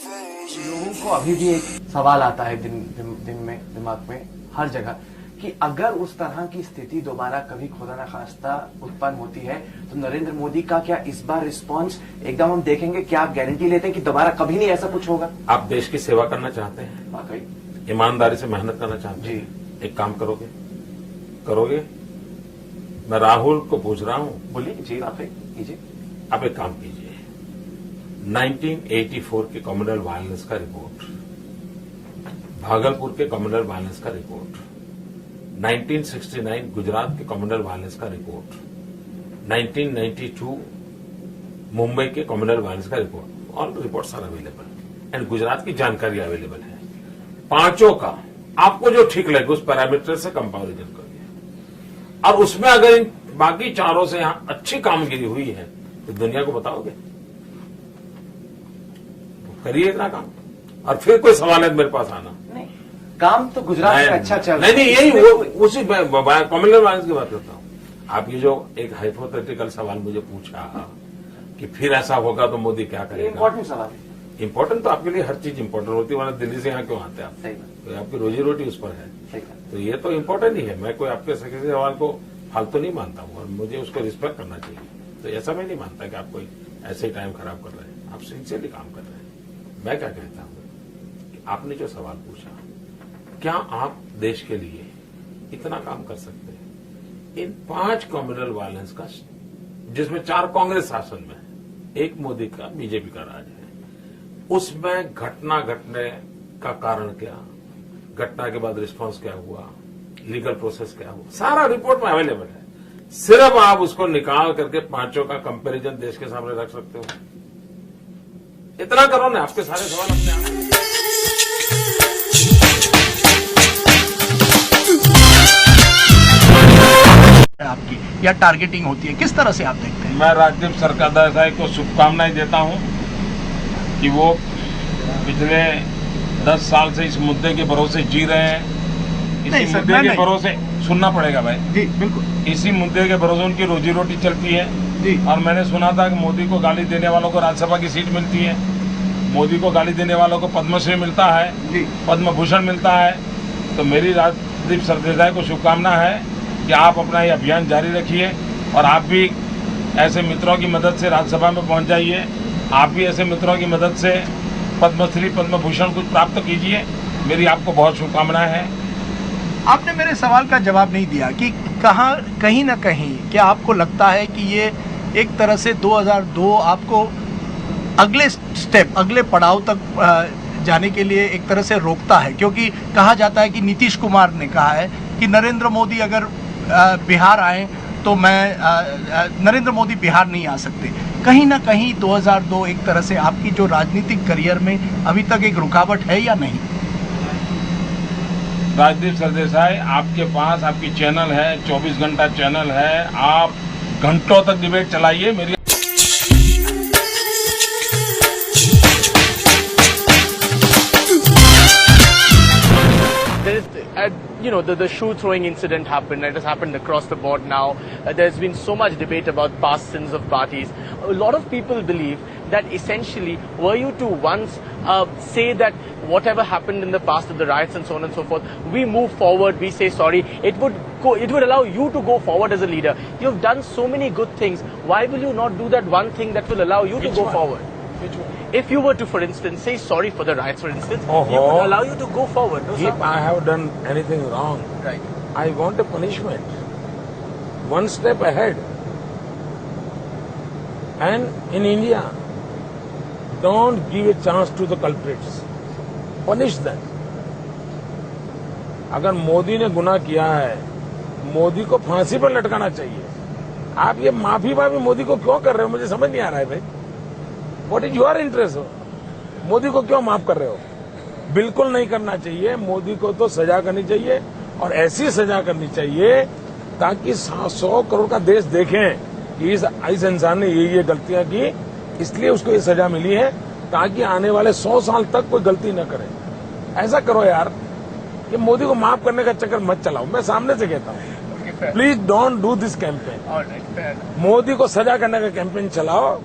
लोगों को अभी भी एक सवाल आता है दिन में दिमाग में हर जगह कि अगर उस तरह की स्थिति दोबारा कभी खुदा न खास्ता उत्पन्न होती है तो नरेंद्र मोदी का क्या इस बार रिस्पांस एकदम हम देखेंगे? क्या आप गारंटी लेते हैं कि दोबारा कभी नहीं ऐसा कुछ होगा? आप देश की सेवा करना चाहते हैं, वाकई ईमानदारी से मेहनत करना चाहते हैं जी। एक काम करोगे? मैं राहुल को पूछ रहा हूं, बोलिए जी, वाकई कीजिए। आप एक काम कीजिए, 1984 के कम्युनल वायलेंस का रिपोर्ट, भागलपुर के कम्युनल वायलेंस का रिपोर्ट, 1969 गुजरात के कम्युनल वायलेंस का रिपोर्ट, 1992 मुंबई के कम्युनल वायलेंस का report, all reports are available and Gujarat की जानकारी अवेलेबल है। पांचों का आपको जो ठीक लगे उस पैरामीटर से कंपैरिजन करिए और उसमें अगर इन बाकी चारों से यहां अच्छी कामगिरी हुई है तो दुनिया को बताओगे, करिए इतना काम और फिर कोई सवाल है मेरे पास आना। नहीं, काम तो गुजरात में अच्छा चल रहा है। नहीं, यही वो उसी कम्युनल वायलेंस की बात करता हूं। आप ये जो एक हाइपोथेटिकल सवाल मुझे पूछा कि फिर ऐसा होगा तो मोदी क्या करेगा, इंपॉर्टेंट सवाल है। इंपॉर्टेंट तो आपके लिए हर चीज इंपॉर्टेंट होती है, वरना दिल्ली से यहाँ क्यों आते हैं आप? सही बात। तो आपकी रोजी रोटी उस पर है, सही बात। तो ये तो इंपॉर्टेंट ही है। मैं कोई आपके किसी सवाल को फालतू नहीं मानता हूं और मुझे उसको रिस्पेक्ट करना चाहिए। तो ऐसा मैं नहीं मानता कि आप कोई ऐसे ही टाइम खराब कर रहे हैं, आप सिंसियरली काम कर रहे हैं। मैं क्या कहता हूं कि आपने जो सवाल पूछा, क्या आप देश के लिए इतना काम कर सकते हैं? इन 5 कम्युनल वायलेंस का, जिसमें 4 कांग्रेस शासन में है, 1 मोदी का बीजेपी का राज है, उसमें घटना घटने का कारण क्या, घटना के बाद रिस्पांस क्या हुआ, लीगल प्रोसेस क्या हुआ, सारा रिपोर्ट में अवेलेबल है। सिर्फ आप उसको निकाल करके पांचों का कंपैरिजन देश के सामने रख सकते हो। इतना करो ना, आपके सारे सवाल अपने आप। आपकी या टारगेटिंग होती है, किस तरह से आप देखते हैं? मैं राजदीप सरकारदासाई को शुभकामनाएं देता हूं कि वो पिछले 10 साल से इस मुद्दे के भरोसे जी रहे हैं। इसी मुद्दे के भरोसे सुनना पड़ेगा भाई जी, बिल्कुल। इसी मुद्दे के भरोसे उनकी रोजी रोटी चलती है जी। और मैंने सुना था कि मोदी को गाली देने वालों को राज्यसभा की सीट मिलती है, मोदी को गाली देने वालों को पद्मश्री मिलता है, पद्म भूषण मिलता है। तो मेरी राजदीप सरदेसाई को शुभकामना है कि आप अपना ये अभियान जारी रखिए और आप भी ऐसे मित्रों की मदद से राज्यसभा में पहुंच जाइए। आप भी ऐसे मित्रों की मदद से पद्मश्री पद्म भूषण कुछ प्राप्त कीजिए। मेरी आपको बहुत शुभकामनाएं हैं। आपने मेरे सवाल का जवाब नहीं दिया कि कहीं ना कहीं क्या आपको लगता है कि ये एक तरह से 2002 आपको अगले स्टेप, अगले पड़ाव तक जाने के लिए एक तरह से रोकता है? क्योंकि कहा जाता है कि नीतीश कुमार ने कहा है कि नरेंद्र मोदी अगर बिहार आए तो नरेंद्र मोदी बिहार नहीं आ सकते। कहीं ना कहीं 2002 एक तरह से आपकी जो राजनीतिक करियर में अभी तक एक रुकावट है या नहीं? राजदीप सरदेसाई, आपके पास आपकी चैनल है, 24 घंटा चैनल है, आप घंटों तक डिबेट चलाइए। मेरी the shoe throwing incident happened. It has happened across the board now. There's been so much debate about past sins of parties. A lot of people believe that essentially, were you to once say that whatever happened in the past of the riots and so on and so forth, we move forward, we say sorry, it would allow you to go forward as a leader. You've done so many good things. Why will you not do that one thing that will allow you to go forward? Which one? If you were to, for instance, say sorry for the riots, for instance, it would allow you to go forward. No, if I have done anything wrong, right, I want a punishment. One step ahead. And in India, don't give a chance to the culprits. Punish them. अगर मोदी ने गुनाह किया है, मोदी को फांसी पर लटकाना चाहिए। आप ये माफी मोदी को क्यों कर रहे हो? मुझे समझ नहीं आ रहा है भाई। What is your interest? Modi को क्यों माफ कर रहे हो? बिल्कुल नहीं करना चाहिए। मोदी को तो सजा करनी चाहिए और ऐसी सजा करनी चाहिए ताकि 100 करोड़ का देश देखें कि इस इंसान ने ये गलतियां की, इसलिए उसको ये सजा मिली है, ताकि आने वाले 100 साल तक कोई गलती न करे। ऐसा करो यार कि मोदी को माफ करने का चक्कर मत चलाओ। मैं सामने से कहता हूँ, please don't do this campaign. Modi को सजा करने का कैंपेन चलाओ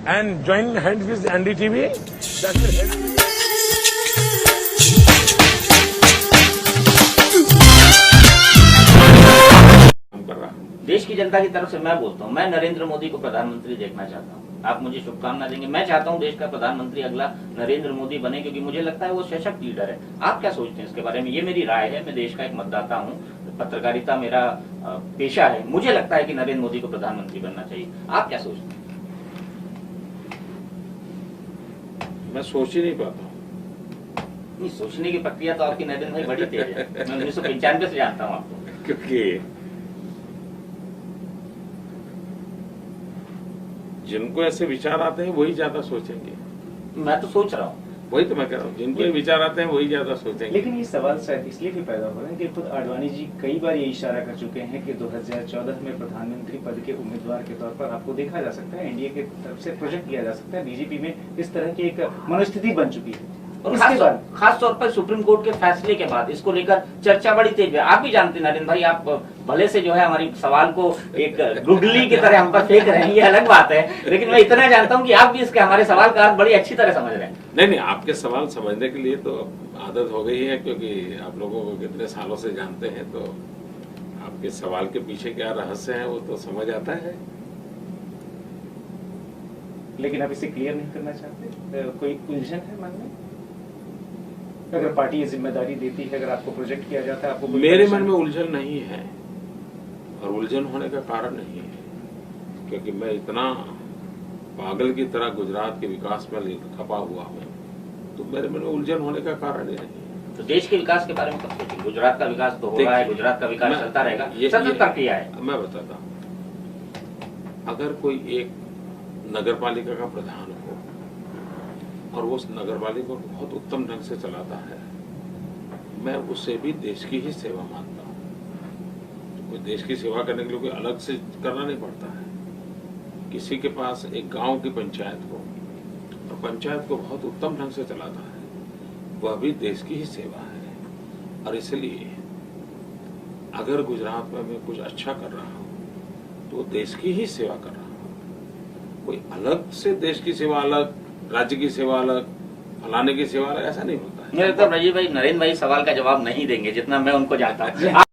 and join hands with NDTV. That will help you. देश की जनता की तरफ से मैं बोलता हूँ, मैं नरेंद्र मोदी को प्रधानमंत्री देखना चाहता हूँ। आप मुझे शुभकामना देंगे, मैं चाहता हूँ देश का प्रधानमंत्री अगला नरेंद्र मोदी बने, क्योंकि मुझे लगता है वो सशक्त लीडर है। आप क्या सोचते हैं इसके बारे में? ये मेरी राय है, मैं देश का एक मतदाता हूँ, पत्रकारिता मेरा पेशा है, मुझे लगता है कि नरेंद्र मोदी को प्रधानमंत्री बनना चाहिए। आप क्या सोचते हैं? मैं सोच ही नहीं पाता हूँ। नहीं, सोचने की प्रक्रिया तो आपकी नरेंद्र भाई बड़ी तेज है। मैं 1995 से जानता हूँ आपको। क्योंकि जिनको ऐसे विचार आते हैं वही ज्यादा सोचेंगे। मैं तो सोच रहा हूँ, वही तो मैं कह रहा हूँ, जिनको ये विचार आते हैं वही ज्यादा सोचेंगे। लेकिन ये सवाल शायद इसलिए भी पैदा हो रहा है कि खुद आडवाणी जी कई बार ये इशारा कर चुके हैं कि 2014 में प्रधानमंत्री पद के उम्मीदवार के तौर पर आपको देखा जा सकता है, एनडीए की तरफ से प्रोजेक्ट किया जा सकता है। बीजेपी में इस तरह की एक मनोस्थिति बन चुकी है। और इसके बाद खास तौर पर सुप्रीम कोर्ट के फैसले के बाद इसको लेकर चर्चा बड़ी तेज है। आप भी जानते हैं नरेंद्र भाई, आप भले से जो है हमारी सवाल को एक गुडली की तरह हम पर फेंक रहे हैं, ये अलग बात है, लेकिन मैं इतना जानता हूँ कि आप भी इसके हमारे सवाल का अर्थ बड़ी अच्छी तरह समझ रहे हैं। नहीं, आपके सवाल समझने के लिए तो आदत हो गई है, क्योंकि आप लोगों को कितने सालों से जानते हैं, तो आपके सवाल के पीछे क्या रहस्य है वो तो समझ आता है। लेकिन आप इसे क्लियर नहीं करना चाहते? कोई उलझन है मन में? अगर पार्टी ये जिम्मेदारी देती है, अगर आपको प्रोजेक्ट किया जाता है, आपको मेरे मन में उलझन नहीं है, और उलझन होने का कारण नहीं है, क्योंकि मैं इतना पागल की तरह गुजरात के विकास में खपा हुआ हूँ, तो मेरे मन में उलझन होने का कारण ही नहीं है। तो देश के विकास के बारे में कब सोचेंगे? गुजरात का विकास तो हो रहा है, गुजरात का विकास चलता रहेगा, सतत प्रक्रिया है। मैं बताता हूँ, अगर कोई एक नगर पालिका का प्रधान हो और वो उस नगर पालिका को बहुत उत्तम ढंग से चलाता है, मैं उसे भी देश की ही सेवा मानता हूँ। कोई देश की सेवा करने के लिए कोई अलग से करना नहीं पड़ता है। किसी के पास एक गांव की पंचायत हो और पंचायत को बहुत उत्तम ढंग से चलाता है, वह भी देश की ही सेवा है। और इसलिए अगर गुजरात में मैं कुछ अच्छा कर रहा हूँ तो देश की ही सेवा कर रहा हूँ। कोई अलग से देश की सेवा अलग, राज्य की सेवा अलग, फलाने की सेवा अलग, ऐसा नहीं होता है। मेरे तो राजीव भाई, नरेंद्र भाई सवाल का जवाब नहीं देंगे जितना मैं उनको जानता हूँ।